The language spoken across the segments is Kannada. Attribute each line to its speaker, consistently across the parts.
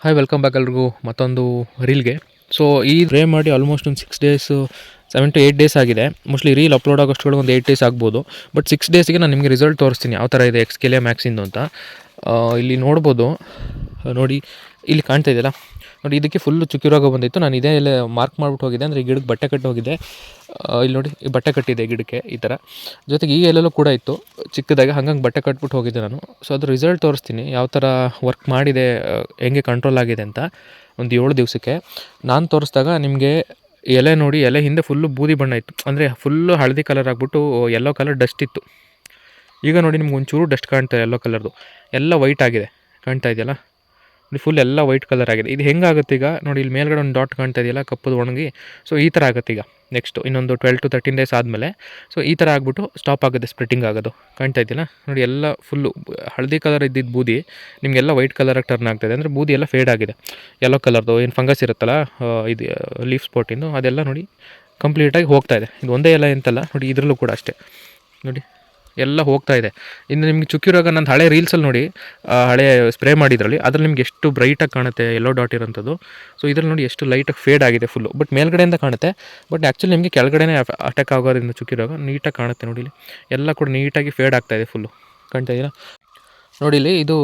Speaker 1: ಹಾಯ್ ವೆಲ್ಕಮ್ ಬ್ಯಾಕ್ ಎಲ್ರಿಗೂ ಮತ್ತೊಂದು ರೀಲ್ಗೆ. ಸೊ ಈ ರೇ ಮಾಡಿ ಆಲ್ಮೋಸ್ಟ್ ಒಂದು 6 ಡೇಸು 7 to 8 ಡೇಸ್ ಆಗಿದೆ. ಮೋಸ್ಟ್ಲಿ ರೀಲ್ ಅಪ್ಲೋಡ್ ಆಗೋಷ್ಟೊಳಗೆ ಒಂದು 8 ಡೇಸ್ ಆಗ್ಬೋದು. ಬಟ್ 6 ಡೇಸಿಗೆ ನಾನು ನಿಮಗೆ ರಿಸಲ್ಟ್ ತೋರಿಸ್ತೀನಿ ಯಾವ ಥರ ಇದೆ ಎಕ್ಸ್ಕೆಲಿಯಾ ಮ್ಯಾಕ್ಸಿಂದು ಅಂತ. ಇಲ್ಲಿ ನೋಡ್ಬೋದು, ನೋಡಿ ಇಲ್ಲಿ ಕಾಣ್ತಾ ಇದೆಯಲ್ಲ, ನೋಡಿ ಇದಕ್ಕೆ ಫುಲ್ಲು ಚುಕ್ಕಿ ರೋಗ ಬಂದಿತ್ತು. ನಾನು ಇದೇ ಎಲ್ಲ ಮಾರ್ಕ್ ಮಾಡಿಬಿಟ್ಟು ಹೋಗಿದ್ದೆ, ಅಂದರೆ ಈ ಗಿಡಕ್ಕೆ ಬಟ್ಟೆ ಕಟ್ಟಿ ಹೋಗಿದ್ದೆ. ಇಲ್ಲಿ ನೋಡಿ ಈ ಬಟ್ಟೆ ಕಟ್ಟಿದೆ ಗಿಡಕ್ಕೆ ಈ ಥರ. ಜೊತೆಗೆ ಈ ಎಲ್ಲೆಲ್ಲೂ ಕೂಡ ಇತ್ತು ಚಿಕ್ಕದಾಗಿ, ಹಂಗಂಗೆ ಬಟ್ಟೆ ಕಟ್ಬಿಟ್ಟು ಹೋಗಿದ್ದೆ ನಾನು. ಸೊ ಅದ್ರ ರಿಸಲ್ಟ್ ತೋರಿಸ್ತೀನಿ ಯಾವ ಥರ ವರ್ಕ್ ಮಾಡಿದೆ, ಹೆಂಗೆ ಕಂಟ್ರೋಲ್ ಆಗಿದೆ ಅಂತ. ಒಂದು 7 ದಿವಸಕ್ಕೆ ನಾನು ತೋರಿಸಿದಾಗ ನಿಮಗೆ ಎಲೆ ನೋಡಿ, ಎಲೆ ಹಿಂದೆ ಫುಲ್ಲು ಬೂದಿ ಬಣ್ಣ ಇತ್ತು, ಅಂದರೆ ಫುಲ್ಲು ಹಳದಿ ಕಲರ್ ಆಗಿಬಿಟ್ಟು ಯೆಲ್ಲೋ ಕಲರ್ ಡಸ್ಟ್ ಇತ್ತು. ಈಗ ನೋಡಿ ನಿಮ್ಗೆ ಒಂಚೂರು ಡಸ್ಟ್ ಕಾಣ್ತಾ ಯೆಲ್ಲೋ ಕಲರ್ದು, ಎಲ್ಲ ವೈಟ್ ಆಗಿದೆ, ಕಾಣ್ತಾ ಇದೆಯಲ್ಲ, ಫುಲ್ ಎಲ್ಲ ವೈಟ್ ಕಲರ್ ಆಗಿದೆ. ಇದು ಹೆಂಗಾಗುತ್ತೆ ಈಗ ನೋಡಿ, ಇಲ್ಲಿ ಮೇಲ್ಗಡೆ ಒಂದು ಡಾಟ್ ಕಾಣ್ತಾ ಇದೆಯಲ್ಲ ಕಪ್ಪದು ಒಣಗಿ. ಸೊ ಈ ಥರ ಆಗುತ್ತೆ ಈಗ ನೆಕ್ಸ್ಟು ಇನ್ನೊಂದು 12 to 13 ಡೇಸ್ ಆದಮೇಲೆ. ಸೊ ಈ ಥರ ಆಗಿಬಿಟ್ಟು ಸ್ಟಾಪ್ ಆಗುತ್ತೆ ಸ್ಪ್ರೆಡ್ಡಿಂಗ್ ಆಗೋದು, ಕಾಣ್ತಾ ಇದೆಯಲ್ಲ ನೋಡಿ. ಎಲ್ಲ ಫುಲ್ಲು ಹಳದಿ ಕಲರ್ ಇದ್ದಿದ್ದು ಬೂದಿ ನಿಮಗೆಲ್ಲ ವೈಟ್ ಕಲರಾಗಿ ಟರ್ನ್ ಆಗ್ತಾಯಿದೆ, ಅಂದರೆ ಬೂದಿ ಎಲ್ಲ ಫೇಡ್ ಆಗಿದೆ. ಯೆಲ್ಲೋ ಕಲರ್ದು ಏನು ಫಂಗಸ್ ಇರುತ್ತಲ್ಲ, ಇದು ಲೀಫ್ ಸ್ಪಾಟಿಂದು, ಅದೆಲ್ಲ ನೋಡಿ ಕಂಪ್ಲೀಟಾಗಿ ಹೋಗ್ತಾಯಿದೆ. ಇದು ಒಂದೇ ಎಲ್ಲ ಎಂತಲ್ಲ ನೋಡಿ, ಇದರಲ್ಲೂ ಕೂಡ ಅಷ್ಟೇ ನೋಡಿ ಎಲ್ಲ ಹೋಗ್ತಾ ಇದೆ. ಇನ್ನು ನಿಮಗೆ ಚುಕ್ಕಿ ರೋಗ ನಂದು ಹಳೆ ರೀಲ್ಸಲ್ಲಿ ನೋಡಿ, ಹಳೆ ಸ್ಪ್ರೇ ಮಾಡಿದ್ರಲ್ಲಿ ಅದ್ರಲ್ಲಿ ನಿಮ್ಗೆ ಎಷ್ಟು ಬ್ರೈಟಾಗಿ ಕಾಣುತ್ತೆ ಯೆಲ್ಲೋ ಡಾಟ್ ಇರೋಂಥದ್ದು. ಸೊ ಇದ್ರಲ್ಲಿ ನೋಡಿ ಎಷ್ಟು ಲೈಟಾಗಿ ಫೇಡ್ ಆಗಿದೆ ಫುಲ್ಲು, ಬಟ್ ಮೇಲ್ಗಡೆಯಿಂದ ಕಾಣುತ್ತೆ. ಬಟ್ ಆ್ಯಕ್ಚುಲಿ ನಿಮಗೆ ಕೆಳಗಡೆನೇ ಅಟ್ಯಾಕ್ ಆಗೋದ್ರಿಂದ ಚುಕ್ಕಿ ರೋಗ ನೀಟಾಗಿ ಕಾಣುತ್ತೆ ನೋಡಿ. ಇಲ್ಲಿ ಎಲ್ಲ ಕೂಡ ನೀಟಾಗಿ ಫೇಡ್ ಆಗ್ತಾಯಿದೆ ಫುಲ್ಲು, ಕಾಣ್ತಾ ಇದೆಯಲ್ಲ ನೋಡಿ. ಇಲ್ಲಿ ಇದು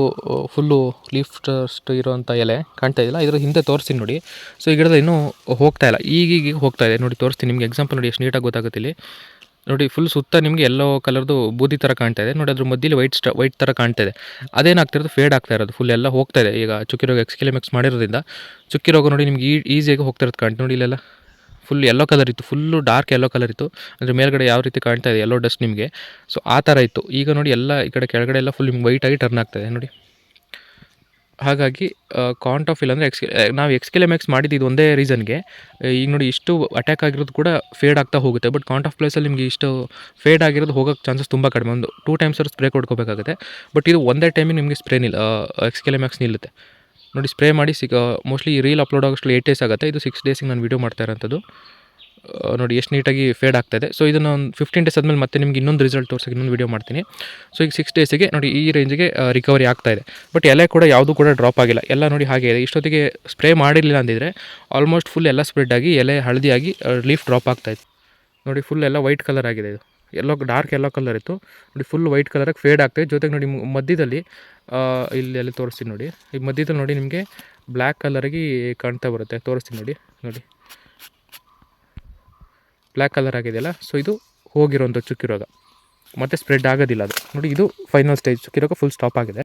Speaker 1: ಫುಲ್ಲು ಲೀಫ್ ಟಸ್ಟ್ ಇರೋವಂಥ ಎಲೆ ಕಾಣ್ತಾ ಇದೆಯಲ್ಲ, ಇದ್ರ ಹಿಂದೆ ತೋರಿಸ್ತೀನಿ ನೋಡಿ. ಸೊ ಈ ಗಿಡದ ಇನ್ನೂ ಹೋಗ್ತಾ ಇಲ್ಲ, ಈಗೀಗ ಹೋಗ್ತಾ ಇದೆ ನೋಡಿ, ತೋರಿಸ್ತೀನಿ ನಿಮಗೆ ಎಕ್ಸಾಂಪಲ್ ನೋಡಿ ಎಷ್ಟು ನೀಟಾಗಿ ಗೊತ್ತಾಗುತ್ತೆ. ಇಲ್ಲಿ ನೋಡಿ ಫುಲ್ ಸುತ್ತ ನಿಮಗೆ ಯೆಲ್ಲೋ ಕಲರ್ದು ಬೂದಿ ಥರ ಕಾಣ್ತಾ ಇದೆ ನೋಡಿ, ಅದ್ರ ಮಧ್ಯದಲ್ಲಿ ವೈಟ್ ಥರ ಕಾಣ್ತಾ ಇದೆ. ಅದೇನಾಗ್ತಿರೋದು ಫೇಡ್ ಆಗ್ತಾ ಇರೋದು, ಫುಲ್ ಎಲ್ಲ ಹೋಗ್ತಾ ಇದೆ. ಈಗ ಚುಕ್ಕಿ ರೋಗ ಎಕ್ಸ್ಕೆಲಿಯಾ ಮ್ಯಾಕ್ಸ್ ಮಾಡಿರೋದ್ರಿಂದ ಚುಕ್ಕಿ ರೋಗ ನೋಡಿ ನಿಮ್ಗೆ ಈಸಿಯಾಗಿ ಹೋಗ್ತಿರೋದು ಕಾಣ್ತು ನೋಡಿ. ಇಲ್ಲೆಲ್ಲ ಫುಲ್ ಯೆಲ್ಲೋ ಕಲರ್ ಇತ್ತು, ಫುಲ್ಲು ಡಾರ್ಕ್ ಯೆಲ್ಲೋ ಕಲರ್ ಇತ್ತು, ಅಂದರೆ ಮೇಲ್ಗಡೆ ಯಾವ ರೀತಿ ಕಾಣ್ತಾ ಇದೆ ಯೆಲ್ಲೋ ಡಸ್ಟ್ ನಿಮಗೆ. ಸೊ ಆ ಥರ ಇತ್ತು. ಈಗ ನೋಡಿ ಎಲ್ಲ ಈ ಕಡೆ ಕೆಳಗಡೆ ಎಲ್ಲ ಫುಲ್ ನಿಮ್ಗೆ ವೈಟಾಗಿ ಟರ್ನ್ ಆಗ್ತಾಯಿದೆ ನೋಡಿ. ಹಾಗಾಗಿ ಕಾಂಟಾಫಿಲ್ ಅಂದರೆ ನಾವು ಎಕ್ಸ್ಕೆಲಿಯಾ ಮ್ಯಾಕ್ಸ್ ಮಾಡಿದ್ದು ಇದು ಒಂದೇ ರೀಸನ್ಗೆ. ಈಗ ನೋಡಿ ಇಷ್ಟು ಅಟ್ಯಾಕ್ ಆಗಿರೋದು ಕೂಡ ಫೇಡ್ ಆಗ್ತಾ ಹೋಗುತ್ತೆ. ಬಟ್ ಕಾಂಟಾಫ್ ಪ್ಲೇಸಲ್ಲಿ ನಿಮಗೆ ಇಷ್ಟು ಫೇಡ್ ಆಗಿರೋದು ಹೋಗೋಕ್ಕೆ ಚಾನ್ಸಸ್ ತುಂಬ ಕಡಿಮೆ. ಒಂದು 2 times ಸ್ಪ್ರೇ ಕೊಡ್ಕೋಬೇಕಾಗುತ್ತೆ. ಬಟ್ ಇದು ಒಂದೇ ಟೈಮಿಗೆ ನಿಮಗೆ ಸ್ಪ್ರೇ ಎಕ್ಸ್ಕೆಲಿಯಾ ಮ್ಯಾಕ್ಸ್ ನಿಲ್ಲುತ್ತೆ ನೋಡಿ. ಸ್ಪ್ರೇ ಮಾಡಿ ಮೋಸ್ಟ್ಲಿ ಈ ರೀಲ್ ಅಪ್ಲೋಡ್ ಆಗೋಷ್ಟು 8 days ಆಗುತ್ತೆ. ಇದು 6 ಡೇಸಿಗೆ ನಾನು ವೀಡಿಯೋ ಮಾಡ್ತಾ ಇರೋಂಥದ್ದು. ನೋಡಿ ಎಷ್ಟು ನೀಟಾಗಿ ಫೇಡ್ ಆಗ್ತಾಯಿದೆ. ಸೊ ಇದನ್ನು ಒಂದು 15 ಡೇಸ್ ಆದಮೇಲೆ ಮತ್ತೆ ನಿಮ್ಗೆ ಇನ್ನೊಂದು ರಿಸಲ್ಟ್ ತೋರಿಸೋಕೆ ಇನ್ನೊಂದು ವೀಡಿಯೋ ಮಾಡ್ತೀನಿ. ಸೊ ಈಗ 6 ಡೇಸಿಗೆ ನೋಡಿ ಈ ರೇಂಜಿಗೆ ರಿಕವರಿ ಆಗ್ತಾಯಿದೆ. ಬಟ್ ಎಲೆ ಕೂಡ ಯಾವುದೂ ಕೂಡ ಡ್ರಾಪ್ ಆಗಿಲ್ಲ, ಎಲ್ಲ ನೋಡಿ ಹಾಗೆ ಇದೆ. ಇಷ್ಟೊತ್ತಿಗೆ ಸ್ಪ್ರೇ ಮಾಡಿರಲಿಲ್ಲ ಅಂದಿದ್ರೆ ಆಲ್ಮೋಸ್ಟ್ ಫುಲ್ ಎಲ್ಲ ಸ್ಪ್ರೆಡ್ ಆಗಿ ಎಲೆ ಹಳದಿಯಾಗಿ ಲೀಫ್ ಡ್ರಾಪ್ ಆಗ್ತಾಯಿತ್ತು ನೋಡಿ. ಫುಲ್ ಎಲ್ಲ ವೈಟ್ ಕಲರ್ ಆಗಿದೆ. ಇದು ಎಲ್ಲೋ ಡಾರ್ಕ್ ಯೆಲ್ಲೋ ಕಲರ್ ಇತ್ತು ನೋಡಿ, ಫುಲ್ ವೈಟ್ ಕಲರಾಗಿ ಫೇಡ್ ಆಗ್ತಾಯಿದೆ. ಜೊತೆಗೆ ನೋಡಿ ಮಧ್ಯದಲ್ಲಿ ಇಲ್ಲಿ ತೋರಿಸ್ತೀನಿ ನೋಡಿ, ಈ ಮಧ್ಯದಲ್ಲಿ ನೋಡಿ ನಿಮಗೆ ಬ್ಲ್ಯಾಕ್ ಕಲರಾಗಿ ಕಾಣ್ತಾ ಬರುತ್ತೆ, ತೋರಿಸ್ತೀನಿ ನೋಡಿ. ನೋಡಿ ಬ್ಲ್ಯಾಕ್ ಕಲರ್ ಆಗಿದೆಯಲ್ಲ, ಸೊ ಇದು ಹೋಗಿರೋಂಥ ಚುಕ್ಕಿ ರೋಗ, ಮತ್ತು ಸ್ಪ್ರೆಡ್ ಆಗೋದಿಲ್ಲ ಅದು ನೋಡಿ. ಇದು ಫೈನಲ್ ಸ್ಟೇಜ್, ಚುಕ್ಕಿ ರೋಗ ಫುಲ್ ಸ್ಟಾಪ್ ಆಗಿದೆ.